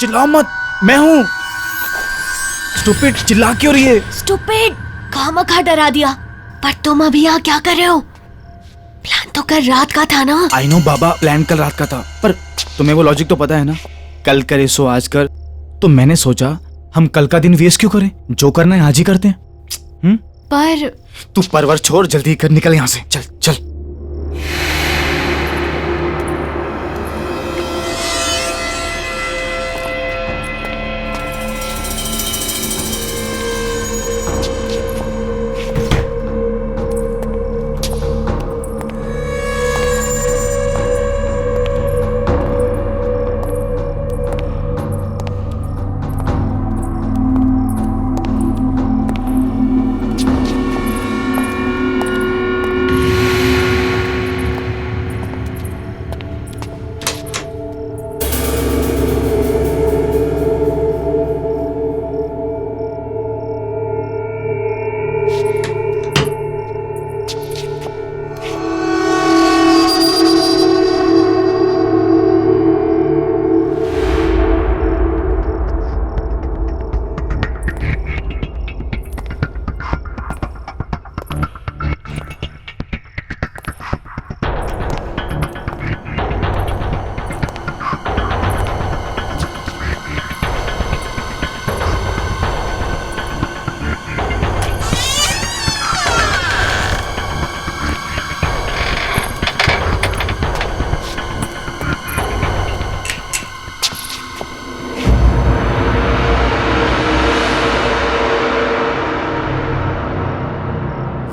चिल्लाओ मत, मैं हूँ। स्टूपिड, चिल्ला क्यों रही है? स्टूपिड, खामखा डरा दिया। पर तुम अभी यहाँ क्या कर रहे हो? प्लान तो कल रात का था ना। आई नो बाबा, प्लान कल रात का था, पर तुम्हें वो लॉजिक तो पता है ना, कल करे सो आज कर। तो मैंने सोचा हम कल का दिन वेस्ट क्यों करें, जो करना है आज ही करते हैं। पर तू परवर छोड़, जल्दी कर, निकल यहाँ से, चल चल।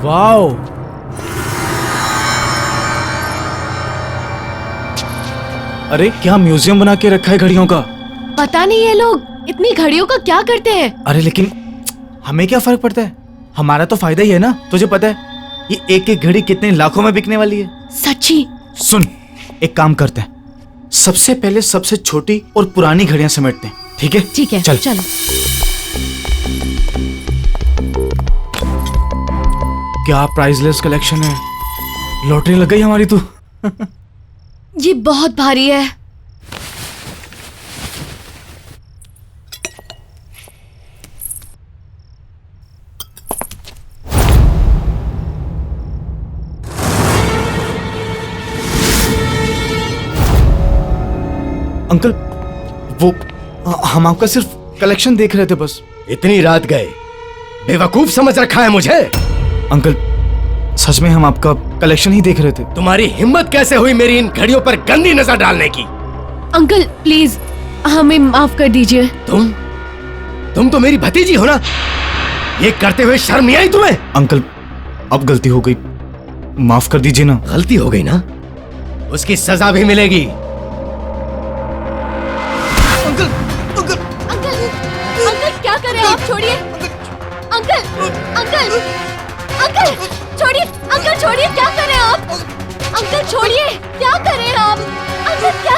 वाओ, अरे क्या म्यूजियम बना के रखा है घड़ियों का। पता नहीं ये लोग इतनी घड़ियों का क्या करते हैं। अरे लेकिन हमें क्या फर्क पड़ता है, हमारा तो फायदा ही है ना। तुझे पता है ये एक एक घड़ी कितने लाखों में बिकने वाली है। सच्ची? सुन, एक काम करते हैं, सबसे पहले सबसे छोटी और पुरानी घड़ियां समेटते हैं, ठीक है? ठीक है, चल चलो। क्या प्राइसलेस कलेक्शन है, लॉटरी लग गई हमारी तो। ये बहुत भारी है। अंकल, वो हम आपका सिर्फ कलेक्शन देख रहे थे बस। इतनी रात गए, बेवकूफ समझ रखा है मुझे? अंकल सच में हम आपका कलेक्शन ही देख रहे थे। तुम्हारी हिम्मत कैसे हुई मेरी इन घड़ियों पर गंदी नजर डालने की? अंकल प्लीज हमें माफ कर दीजिए। तुम तो मेरी भतीजी हो ना, ये करते हुए शर्म नहीं आई तुम्हें? अंकल अब गलती हो गई, माफ कर दीजिए ना। गलती हो गई ना, उसकी सजा भी मिलेगी। अंकल क्या कर रहे हैं आप? छोड़िए अंकल, अंकल अंकल छोड़िए, अंकल छोड़िए, क्या कर रहे हैं आप? अंकल छोड़िए, क्या कर रहे हैं आप? अंकल क्या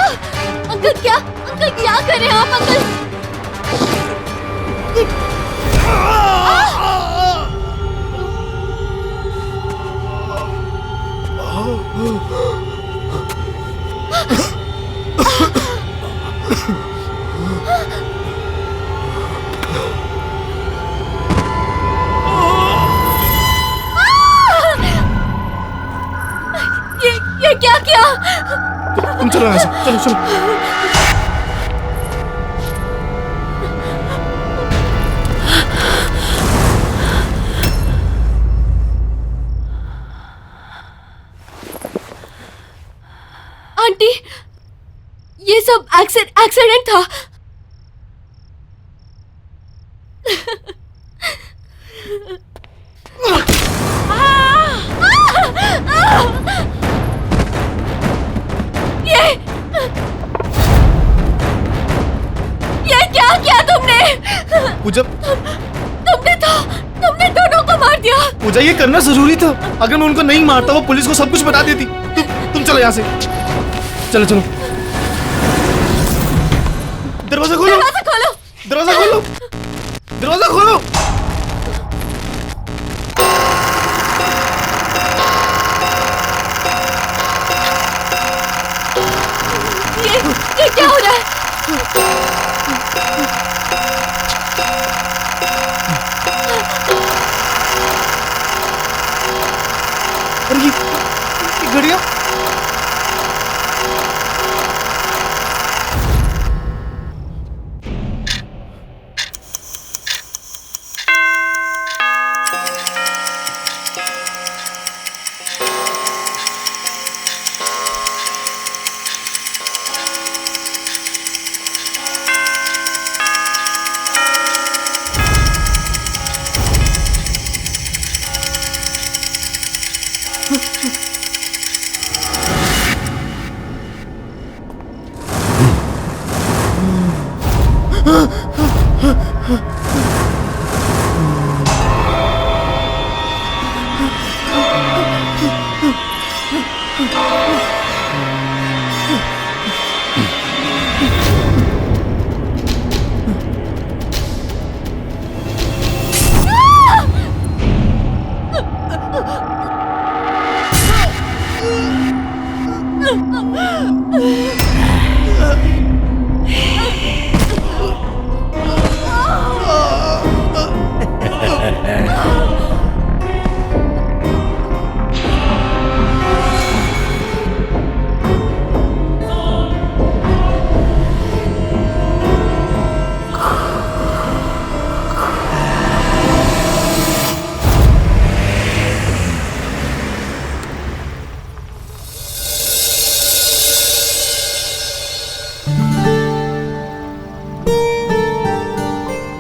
कर रहे हैं आप? ये क्या किया? तुम चलो यहाँ से, चलो चलो। आंटी, ये सब एक्सीडेंट था। ये क्या किया तुमने? पूजा, तुमने दोनों को मार दिया। पूजा ये करना जरूरी था, अगर मैं उनको नहीं मारता वो पुलिस को सब कुछ बता देती। तुम चलो यहाँ से, चलो चलो। दरवाजा खोलो, दरवाजा खोलो, दरवाजा खोलो, दरवाजा खोलो। ये क्या हो रहा है?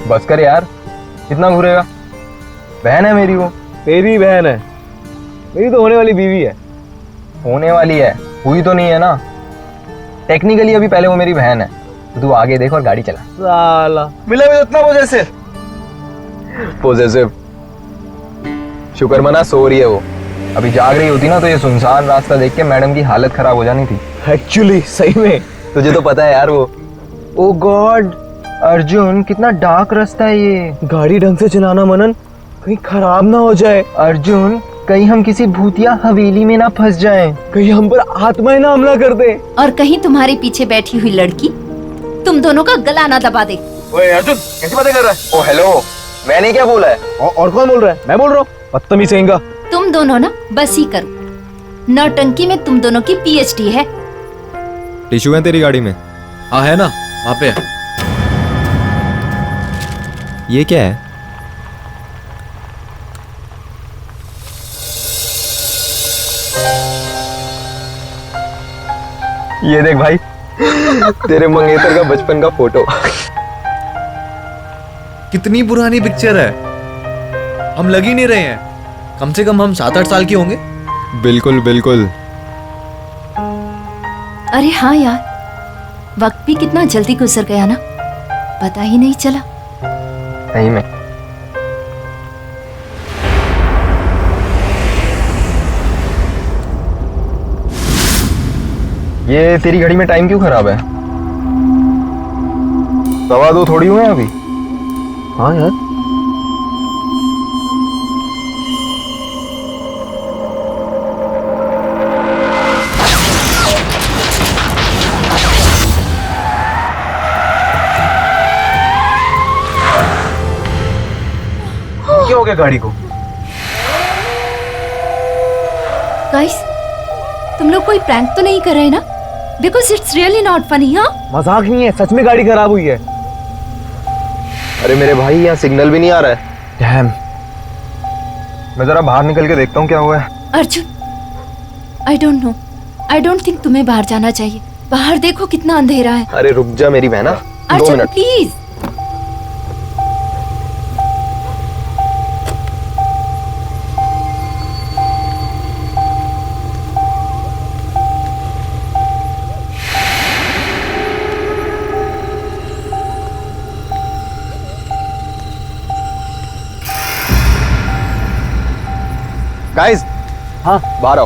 बस कर यार, कितना घूरेगा। बहन है मेरी, वो तेरी बहन है, मेरी तो होने वाली बीवी है। होने वाली है, हुई तो नहीं है ना। टेक्निकली अभी पहले वो मेरी बहन है, तो तू आगे देख और गाड़ी चला। साला मिला भी उतना पॉजेसिव। शुक्र मना सो रही है वो, अभी जाग रही होती ना तो ये सुनसान रास्ता देख के मैडम की हालत खराब हो जानी थी। एक्चुअली सही में तुझे तो पता है यार वो। ओ गॉड अर्जुन, कितना डार्क रास्ता है ये। गाड़ी ढंग से चलाना मनन, कहीं खराब ना हो जाए। अर्जुन, कहीं हम किसी भूतिया हवेली में ना फंस जाएं। कहीं हम पर आत्माएं ना हमला कर दे। और कहीं तुम्हारे पीछे बैठी हुई लड़की तुम दोनों का गला ना दबा दे। ओए अर्जुन, कैसी बातें कर रहा है? ओ हेलो, मैंने क्या बोला है? और कौन बोल रहा है? मैं बोल रहा हूँ। बदतमीज कहेंगा। तुम दोनों ना बस ही करो, नौटंकी में तुम दोनों की पीएचडी है। टिश्यू है तेरी गाड़ी में? हाँ है ना, वहाँ पे है। ये क्या है? ये देख भाई, तेरे मंगेतर का बचपन का फोटो। कितनी पुरानी पिक्चर है, हम लग ही नहीं रहे हैं। कम से कम हम 7-8 साल के होंगे। बिल्कुल बिल्कुल। अरे हाँ यार, वक्त भी कितना जल्दी गुजर गया ना, पता ही नहीं चला। सही में। ये तेरी घड़ी में टाइम क्यों खराब है? 2:15 थोड़ी हुए हैं अभी। हाँ यार, क्या हो गया गाड़ी को? गाइस, तुम लोग कोई प्रैंक तो नहीं कर रहे ना? Because it's really not funny. हाँ, मजाक नहीं है, सच में गाड़ी खराब हुई है। अरे मेरे भाई, यहाँ सिग्नल भी नहीं आ रहा है। डैम। मैं जरा बाहर निकल के देखता हूँ क्या हुआ है। Arjun, I don't know, I don't think तुम्हें बाहर जाना चाहिए। बाहर देखो कितना अंधेरा है। अरे रुक जा मेरी बहना, 2 अर्जुन मिनट। प्लीज। गाइस, हाँ बाहर आओ।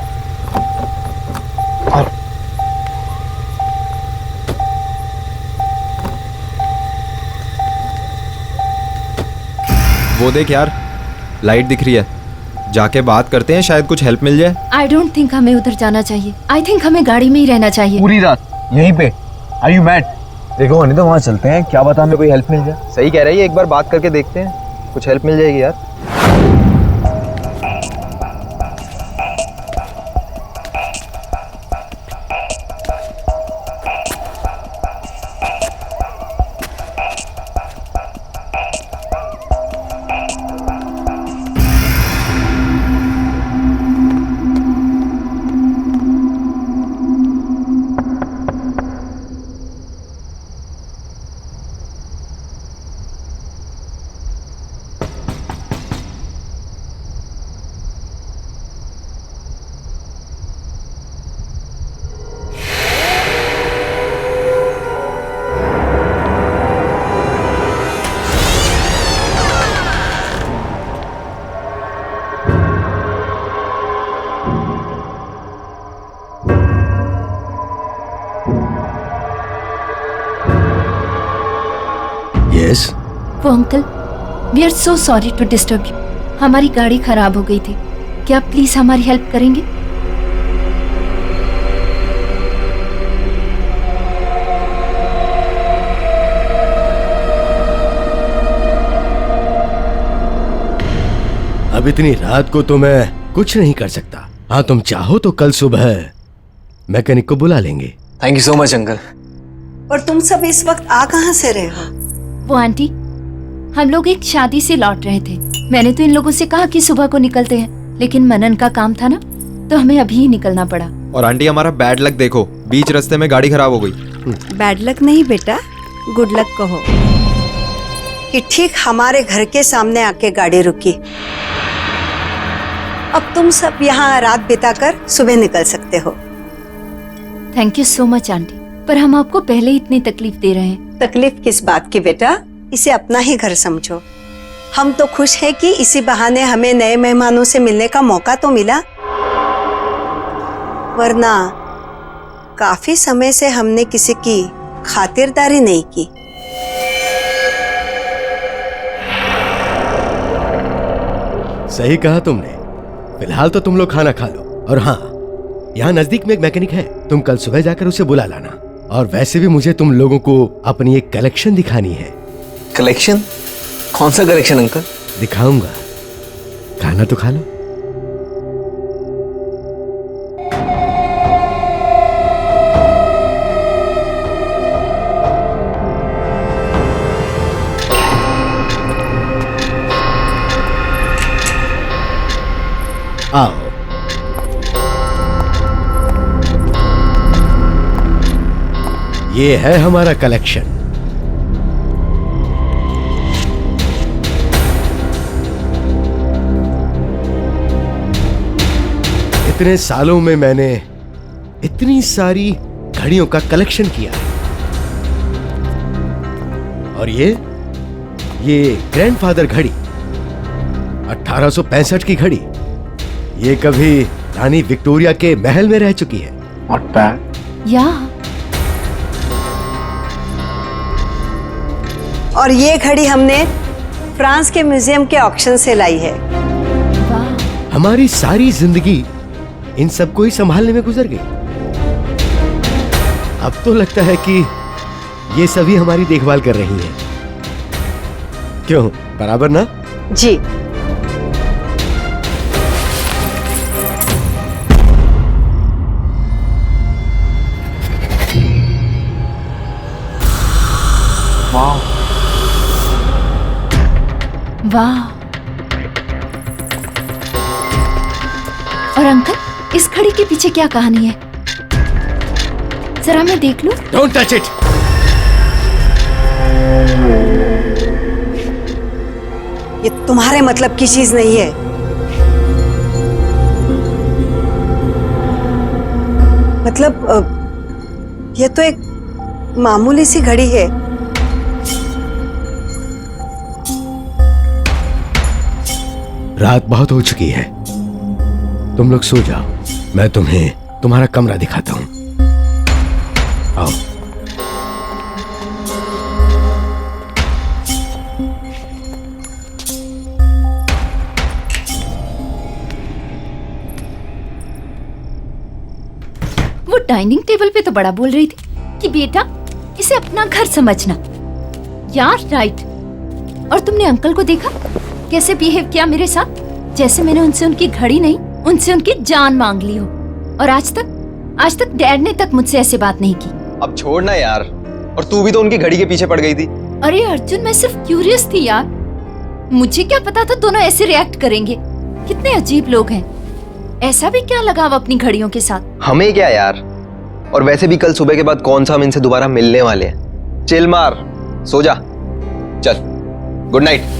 वो देख यार, लाइट दिख रही है। जाके बात करते हैं, शायद कुछ हेल्प मिल जाए। आई डोंट थिंक हमें उधर जाना चाहिए। आई थिंक हमें गाड़ी में ही रहना चाहिए। पूरी रात यहीं पे? Are you mad? देखो होने तो वहाँ चलते हैं, क्या पता हमें कोई हेल्प मिल जाए। सही कह रही है, एक बार बात करके देखते हैं, कुछ हेल्प मिल जाएगी यार। वो uncle, we are so sorry to disturb you. हमारी गाड़ी खराब हो गई थी, क्या आप प्लीज हमारी हेल्प करेंगे? अब इतनी रात को तो मैं कुछ नहीं कर सकता। हाँ, तुम चाहो तो कल सुबह मैकेनिक को बुला लेंगे। Thank you so much uncle. और तुम सब इस वक्त आ कहाँ से रहे हो? वो आंटी, हम लोग एक शादी से लौट रहे थे। मैंने तो इन लोगों से कहा कि सुबह को निकलते हैं, लेकिन मनन का काम था ना, तो हमें अभी ही निकलना पड़ा। और आंटी हमारा बैड लक देखो, बीच रास्ते में गाड़ी खराब हो गई। बैड लक नहीं बेटा, गुड लक कहो कि ठीक हमारे घर के सामने आके गाड़ी रुकी। अब तुम सब यहाँ रात बिताकर सुबह निकल सकते हो। Thank you so much aunty, पर हम आपको पहले ही इतनी तकलीफ दे रहे हैं। तकलीफ किस बात की बेटा, इसे अपना ही घर समझो। हम तो खुश हैं कि इसी बहाने हमें नए मेहमानों से मिलने का मौका तो मिला, वरना काफी समय से हमने किसी की खातिरदारी नहीं की। सही कहा तुमने। फिलहाल तो तुम लोग खाना खा लो। और हाँ, यहाँ नजदीक में एक मैकेनिक है, तुम कल सुबह जाकर उसे बुला लाना। और वैसे भी मुझे तुम लोगों को अपनी एक कलेक्शन दिखानी है। कलेक्शन? कौन सा कलेक्शन अंकल? दिखाऊंगा, खाना तो खा लो। आओ। ये है हमारा कलेक्शन। इतने सालों में मैंने इतनी सारी घड़ियों का कलेक्शन किया है। और ये ग्रैंडफादर घड़ी, 1865 की घड़ी। ये कभी रानी विक्टोरिया के महल में रह चुकी है। Not bad. या और ये घड़ी हमने फ्रांस के म्यूजियम के ऑक्शन से लाई है। वाह, हमारी सारी जिंदगी इन सबको ही संभालने में गुजर गई। अब तो लगता है कि ये सभी हमारी देखभाल कर रही हैं। क्यों, बराबर ना? जी। वाह। और अंकल, इस घड़ी के पीछे क्या कहानी है? जरा मैं देख लूं। Don't touch it. ये तुम्हारे मतलब की चीज नहीं है। मतलब ये तो एक मामूली सी घड़ी है। रात बहुत हो चुकी है, तुम लोग सो जाओ। मैं तुम्हें तुम्हारा कमरा दिखाता हूं। आओ। वो डाइनिंग टेबल पे तो बड़ा बोल रही थी कि बेटा इसे अपना घर समझना। यार राइट। और तुमने अंकल को देखा कैसे बिहेव किया मेरे साथ, जैसे मैंने उनसे उनकी घड़ी नहीं, उनसे उनकी जान मांग ली हो। और आज तक डैड ने तक मुझसे ऐसे बात नहीं की। अब छोड़ना यार। और तू भी तो उनकी घड़ी के पीछे पड़ गई थी। अरे अर्जुन, मैं सिर्फ क्यूरियस थी यार। मुझे क्या पता था दोनों ऐसे रिएक्ट करेंगे। कितने अजीब लोग हैं। ऐसा भी क्या लगाव अपनी घड़ियों के साथ? हमें क्या यार। और वैसे भी कल सुबह के बाद कौन सा हम इनसे दोबारा मिलने वाले हैं। चिल मार, सो जा। चल, गुड नाइट।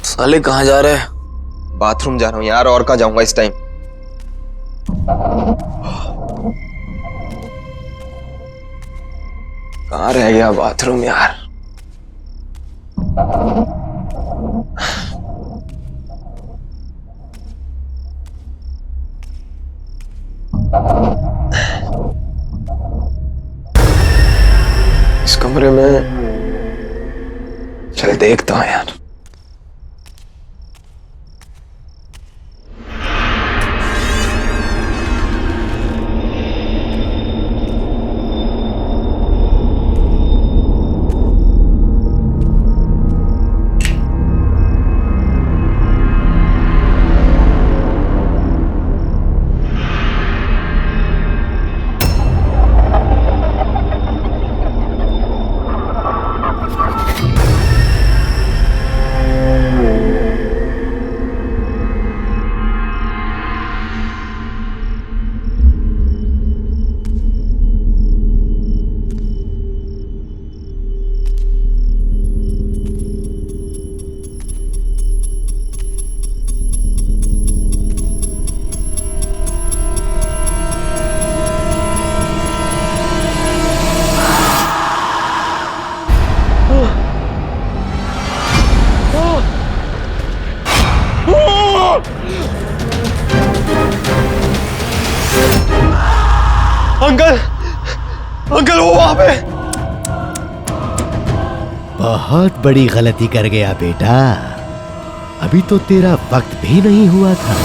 साले कहाँ जा रहे हैं? बाथरूम जा रहा हूँ यार, और कहाँ जाऊंगा इस टाइम। कहाँ रह गया बाथरूम यार? इस कमरे में चल देखता हूं यार। अंकल, अंकल वो वहां पे। बहुत बड़ी गलती कर गया बेटा। अभी तो तेरा वक्त भी नहीं हुआ था।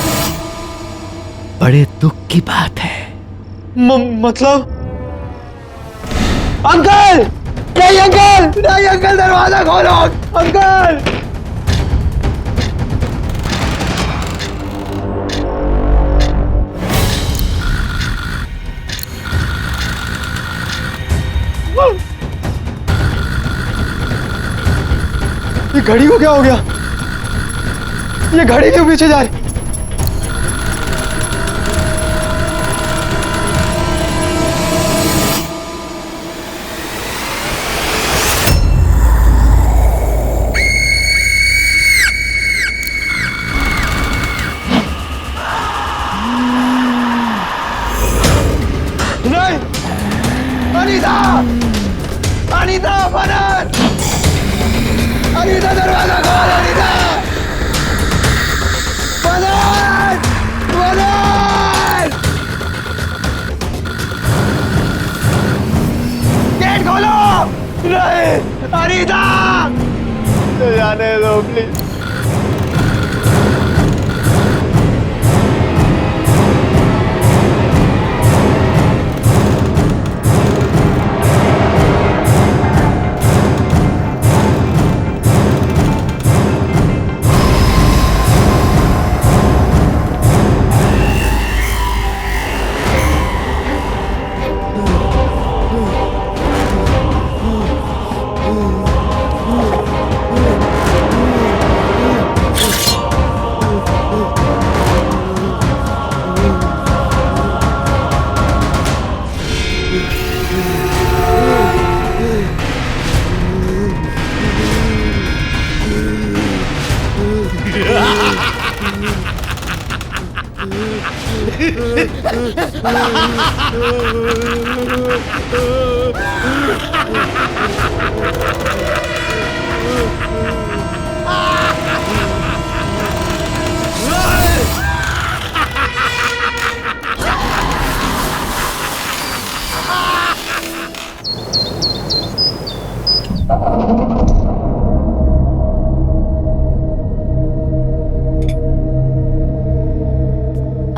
बड़े दुख की बात है। मतलब अंकल, नहीं अंकल, नहीं अंकल, दरवाजा खोलो अंकल। ये घड़ी को क्या हो गया? ये घड़ी क्यों पीछे जा रही? नहीं, अनीता, अनीता बनन, अनीता दरवाजा खोल, अनीता, बनन, बनन, गेट खोलो। नहीं, अनीता, जाने दो please.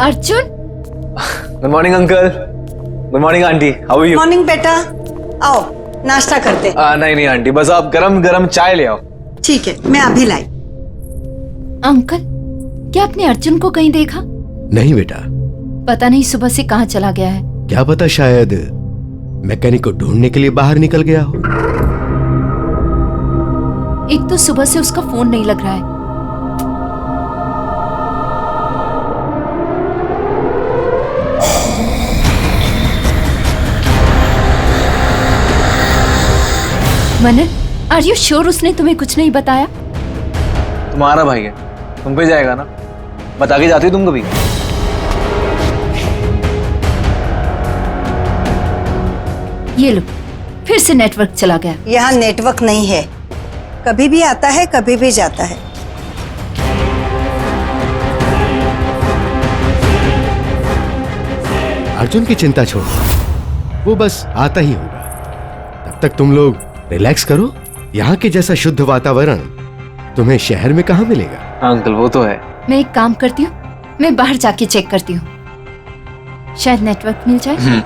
Arjun, good morning uncle, good morning aunty, how are you? Morning बेटा, आओ नाश्ता करते। नहीं नहीं आंटी, बस आप गरम गरम चाय ले आओ। ठीक है, मैं अभी लाई। अंकल, क्या आपने अर्जुन को कहीं देखा? नहीं बेटा। पता नहीं सुबह से कहाँ चला गया है। क्या पता, शायद मैकेनिक को ढूंढने के लिए बाहर निकल गया हो। एक तो सुबह से उसका फोन नहीं लग रहा है। मनन, आर यू श्योर उसने तुम्हें कुछ नहीं बताया? तुम्हारा भाई है, तुम पे जाएगा ना, बता के जाती हो तुम कभी? ये लो, फिर से नेटवर्क चला गया। यहाँ नेटवर्क नहीं है, कभी भी आता है कभी भी जाता है। अर्जुन की चिंता छोड़ो, वो बस आता ही होगा। तब तक तुम लोग रिलैक्स करो। यहाँ के जैसा शुद्ध वातावरण तुम्हें शहर में कहाँ मिलेगा। हाँ अंकल वो तो है। मैं एक काम करती हूँ, मैं बाहर जाके चेक करती हूँ, शायद नेटवर्क मिल जाए।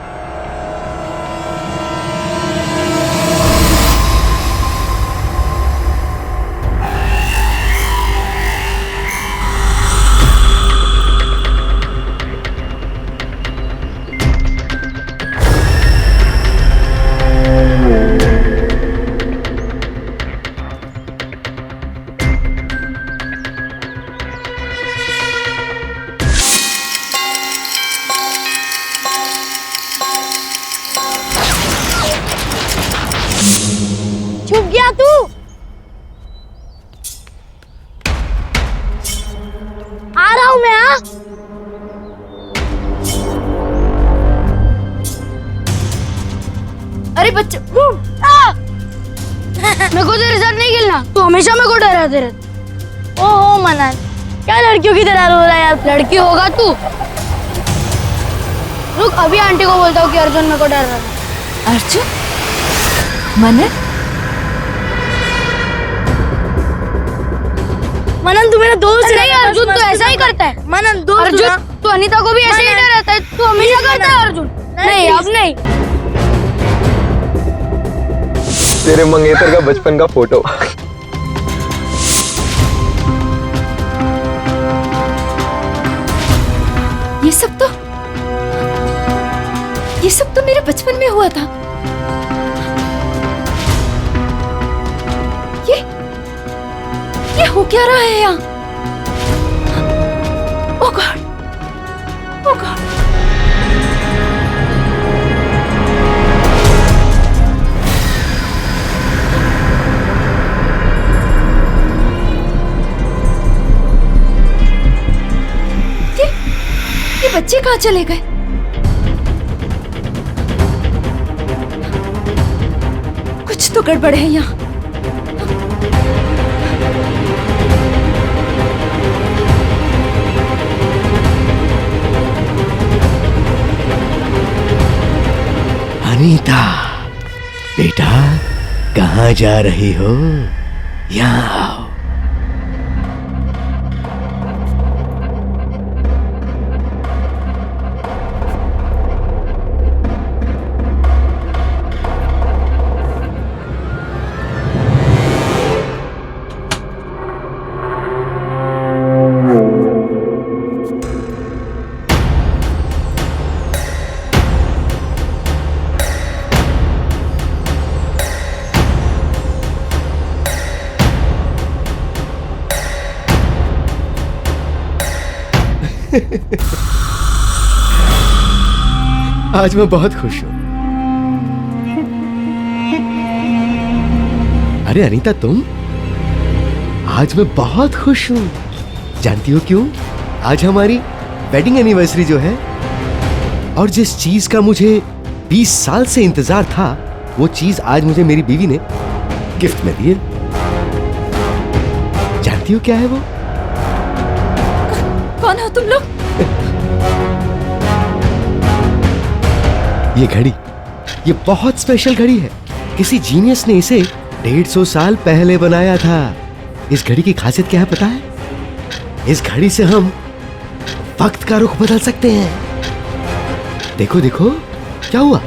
छुप गया तू। आ रहा हूं मैं। हाँ अरे बच्चे, मेरे को तेरे साथ नहीं खेलना, तू हमेशा मेरे को डराते रहता। ओहो मनन, क्या लड़कियों की तरह रो रहा है यार। लड़की होगा तू। रुक, अभी आंटी को बोलता हूँ कि अर्जुन मेरे को डर रहा है। अर्जुन, मनन, मनन तू मेरा दोस्त नहीं। अर्जुन तो ऐसा ही करता है। मनन दोस्त अर्जुन, तू अनीता को भी ऐसे ही डराता है। तू हमेशा करता है अर्जुन। नहीं अब नहीं। तेरे मंगेतर का बचपन का फोटो। ये सब तो मेरे बचपन में हुआ था। ये हो क्या रहा है यहाँ? ओह गॉड, ओह गॉड। ये बच्चे कहाँ चले गए? कुछ तो गड़बड़ है यहाँ। अनीता बेटा, कहाँ जा रही हो? यहाँ आओ। आज मैं बहुत खुश हूं। अरे अनीता, तुम? आज मैं बहुत खुश हूं। जानती हो क्यों? आज हमारी वेडिंग एनिवर्सरी जो है, और जिस चीज का मुझे 20 साल से इंतजार था, वो चीज आज मुझे मेरी बीवी ने गिफ्ट में दी है। जानती हो क्या है वो? कौन हो तुम लोग? ये घड़ी, ये बहुत स्पेशल घड़ी है। किसी जीनियस ने इसे 150 साल पहले बनाया था। इस घड़ी की खासियत क्या है पता है? इस घड़ी से हम वक्त का रुख बदल सकते हैं। देखो देखो, क्या हुआ?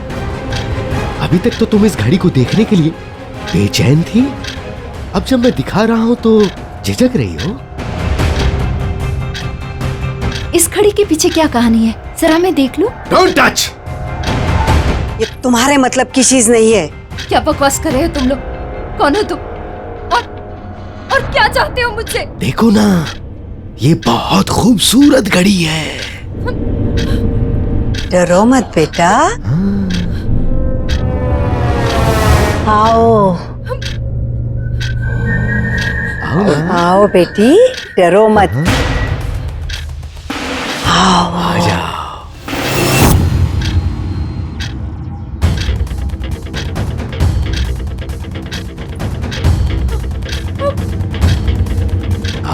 अभी तक तो तुम इस घड़ी को देखने के लिए बेचैन थी। अब जब मैं दिखा रहा हूं तो झिझक रही हो। इस घड़ी के पीछे क्या कहानी है? जरा मैं देख लूं। Don't touch! ये तुम्हारे मतलब की चीज नहीं है। क्या बकवास कर रहे हो तुम लोग? कौन हो तुम? और क्या चाहते हो मुझसे? देखो ना, ये बहुत खूबसूरत घड़ी है। डरो मत बेटा, आओ आओ ना। आओ बेटी, डरो मत। आओ आ जाओ।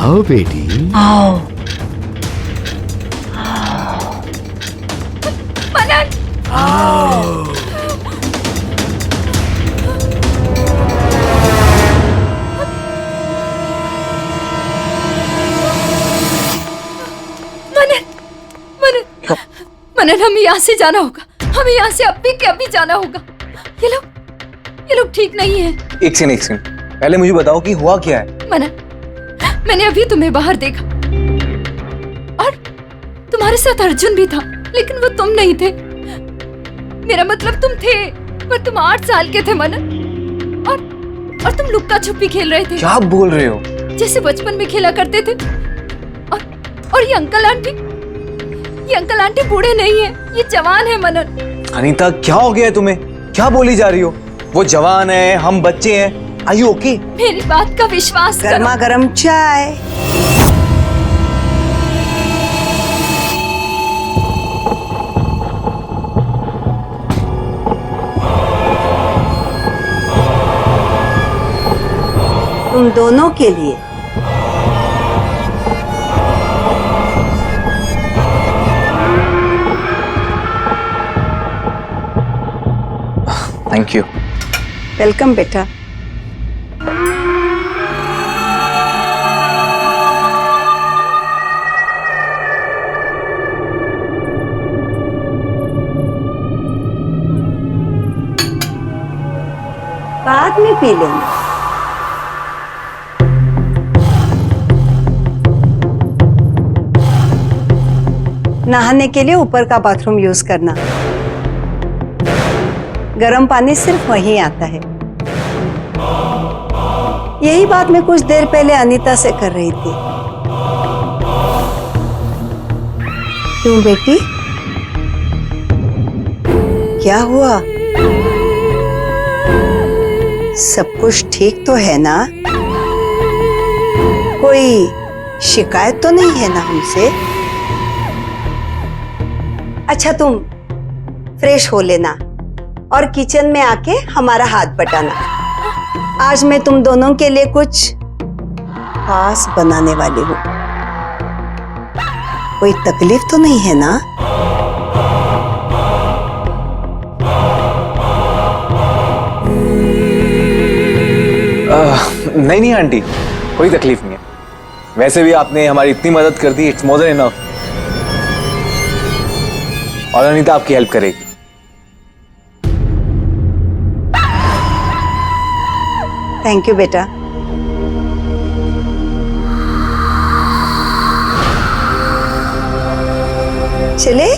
आओ बेटी। आओ। मनन, मनन, मनन, मनन, हमें यहाँ से जाना होगा। हमें यहाँ से अभी के अभी जाना होगा। ये लोग ठीक नहीं है। एक सेकंड, पहले मुझे बताओ कि हुआ क्या है। मनन, मैंने अभी तुम्हें बाहर देखा और तुम्हारे साथ अर्जुन भी था, लेकिन वो तुम नहीं थे। मेरा मतलब तुम थे, पर तुम 8 साल के थे मनन, और तुम लुक्का छुपी खेल रहे थे। क्या बोल रहे हो? जैसे बचपन में खेला करते थे। और ये अंकल आंटी बूढ़े नहीं है, ये जवान है मनन। अनीता, क्या हो गया है तुम्हें? क्या बोली जा रही हो? वो जवान है, हम बच्चे हैं। Are you okay? मेरी बात का विश्वास करो। गर्मा गर्म चाय। तुम दोनों के लिए। Thank you. वेलकम बेटा। बाद में पी लेंगे। नहाने के लिए ऊपर का बाथरूम यूज करना। गर्म पानी सिर्फ वहीं आता है। यही बात मैं कुछ देर पहले अनीता से कर रही थी। क्यों बेटी, क्या हुआ? सब कुछ ठीक तो है ना? कोई शिकायत तो नहीं है ना हमसे? अच्छा, तुम फ्रेश हो लेना और किचन में आके हमारा हाथ बटाना। आज मैं तुम दोनों के लिए कुछ खास बनाने वाली हूँ। कोई तकलीफ तो नहीं है ना? नहीं आंटी, कोई तकलीफ नहीं है। वैसे भी आपने हमारी इतनी मदद कर दी, इट्स मोर देन इनफ। और अनीता आपकी हेल्प करेगी। थैंक यू बेटा। चले?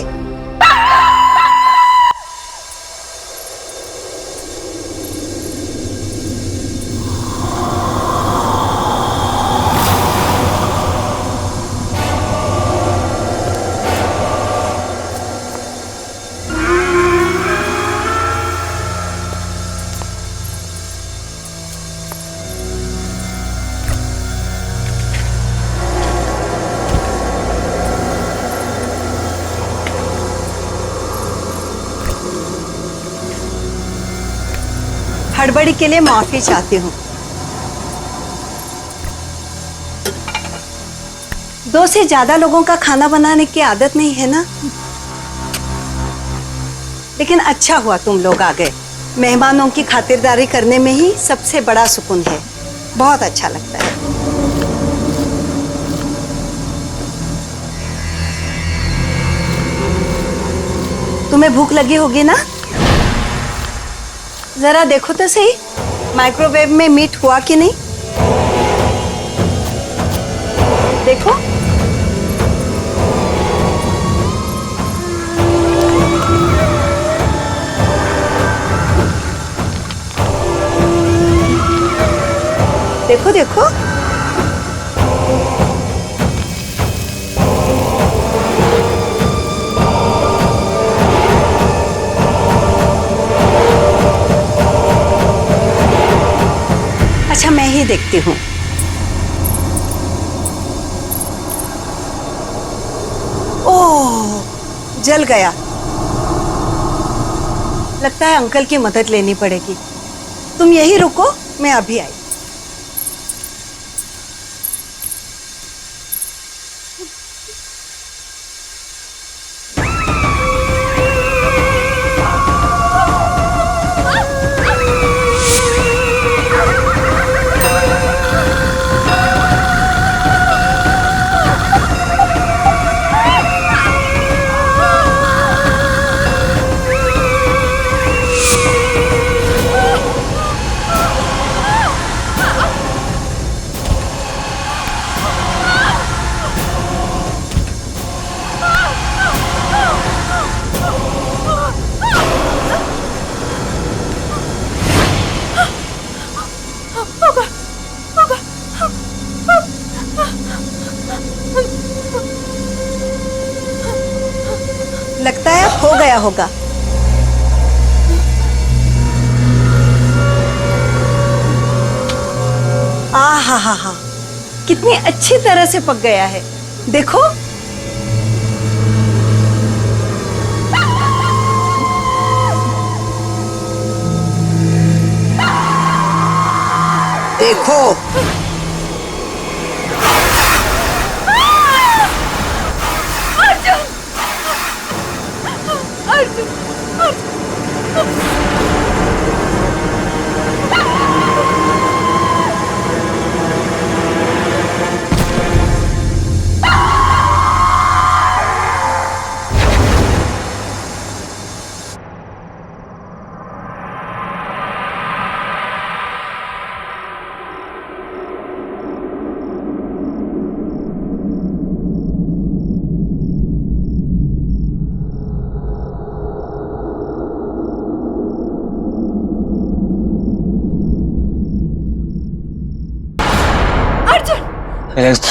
हड़बड़ी के लिए माफी चाहती हूँ। 2 से ज्यादा लोगों का खाना बनाने की आदत नहीं है ना, लेकिन अच्छा हुआ तुम लोग आ गए। मेहमानों की खातिरदारी करने में ही सबसे बड़ा सुकून है। बहुत अच्छा लगता है। तुम्हें भूख लगी होगी ना? जरा देखो तो सही, माइक्रोवेव में मीट हुआ कि नहीं। देखो। देखो देखो। अच्छा, मैं ही देखती हूँ। ओह, जल गया। लगता है अंकल की मदद लेनी पड़ेगी। तुम यही रुको, मैं अभी आई। होगा। हा, कितनी अच्छी तरह से पक गया है, देखो। देखो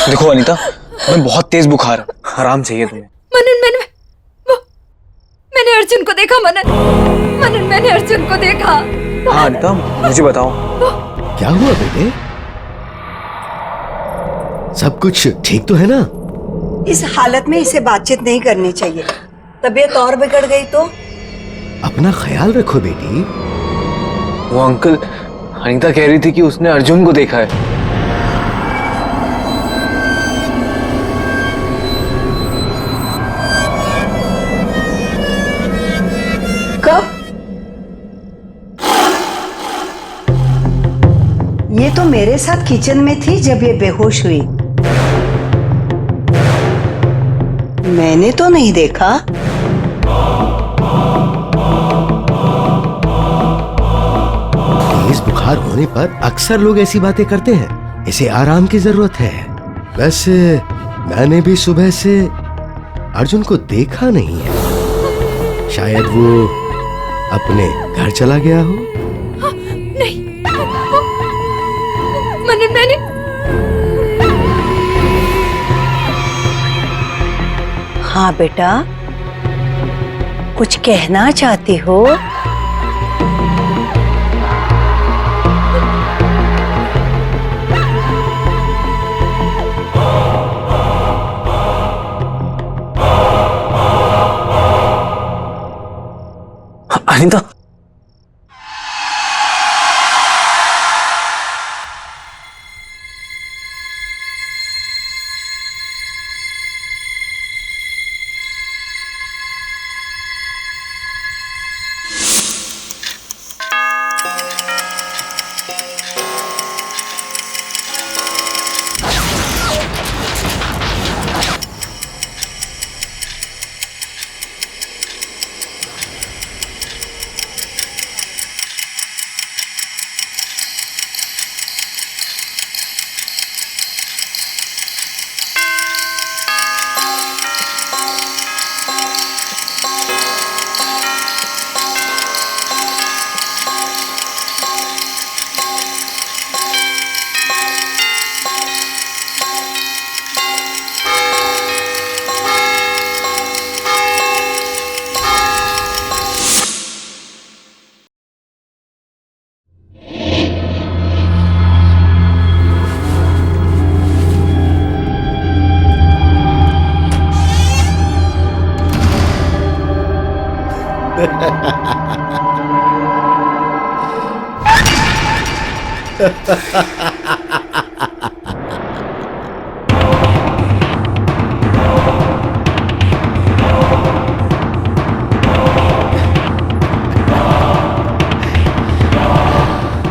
देखो अनीता, मैं बहुत तेज बुखार है, आराम चाहिए तुम्हें। मनन, मैंने अर्जुन को देखा। मनन, मैंने अर्जुन को देखा। हाँ अनीता, मुझे बताओ क्या हुआ बेटे? सब कुछ ठीक तो है ना? इस हालत में इसे बातचीत नहीं करनी चाहिए, तबीयत और बिगड़ गई तो। अपना ख्याल रखो बेटी। वो अंकल, अनीता कह रही थी कि उसने अर्जुन को देखा है। कब? ये तो मेरे साथ किचन में थी जब ये बेहोश हुई। मैंने तो नहीं देखा। तेज बुखार होने पर अक्सर लोग ऐसी बातें करते हैं। इसे आराम की जरूरत है। वैसे मैंने भी सुबह से अर्जुन को देखा नहीं है। शायद वो अपने घर चला गया हो। नहीं, मैंने हाँ बेटा, कुछ कहना चाहती हो? अनीता,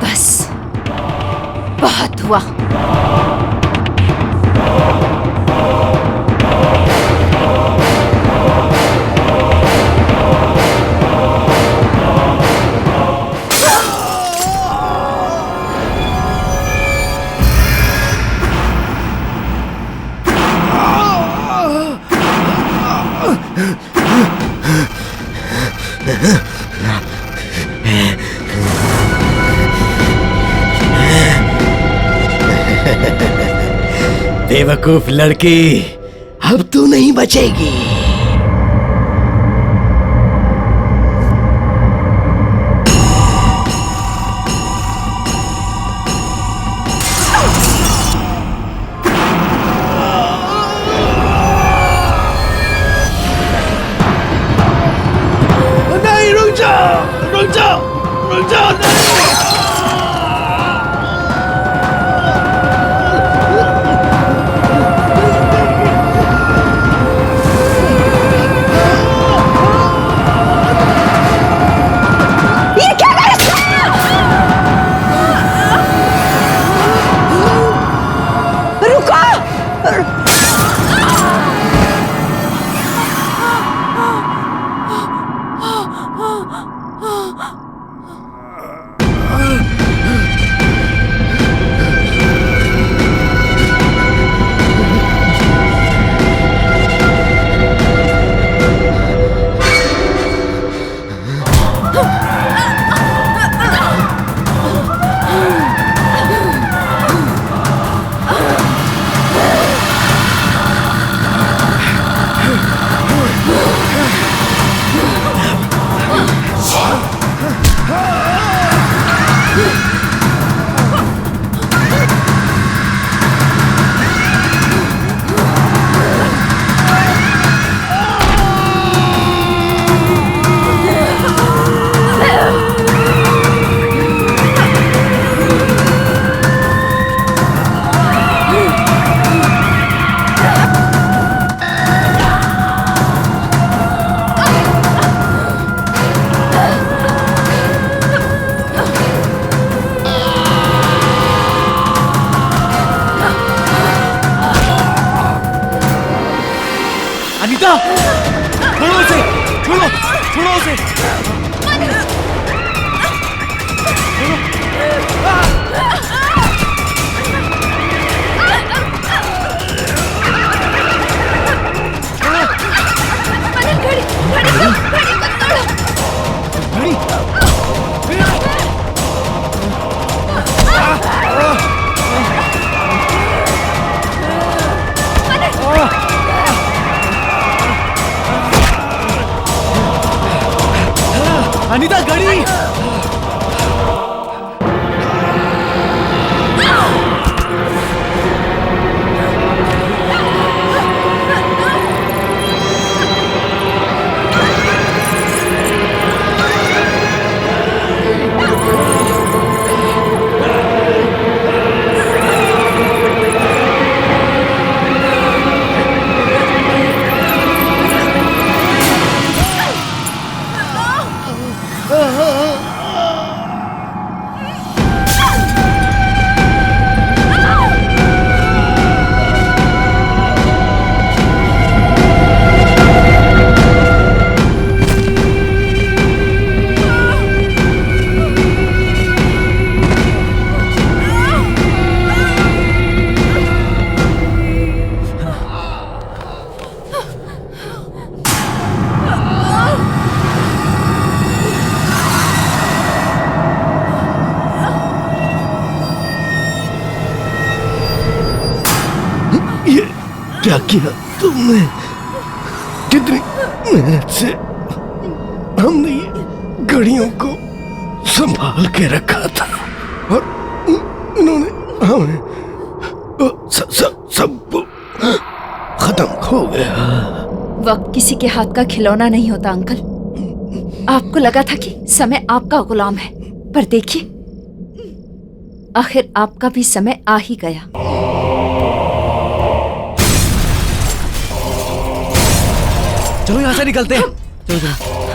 बस बहुत हुआ। बेवकूफ लड़की, अब तू नहीं बचेगी। ये क्या कर रुको। अनीता, छोड़ो उसे, छोड़ो, छोड़ो उसे। अनीता, गाड़ी। क्या किया तुमने? कितनी मेहनत से हमने ये घड़ियों को संभाल के रखा था और इन्होंने हमें सब खत्म हो गया। वक्त किसी के हाथ का खिलौना नहीं होता अंकल। आपको लगा था कि समय आपका गुलाम है, पर देखिए आखिर आपका भी समय आ ही गया। चलो यहाँ से निकलते हैं। चलो चलो।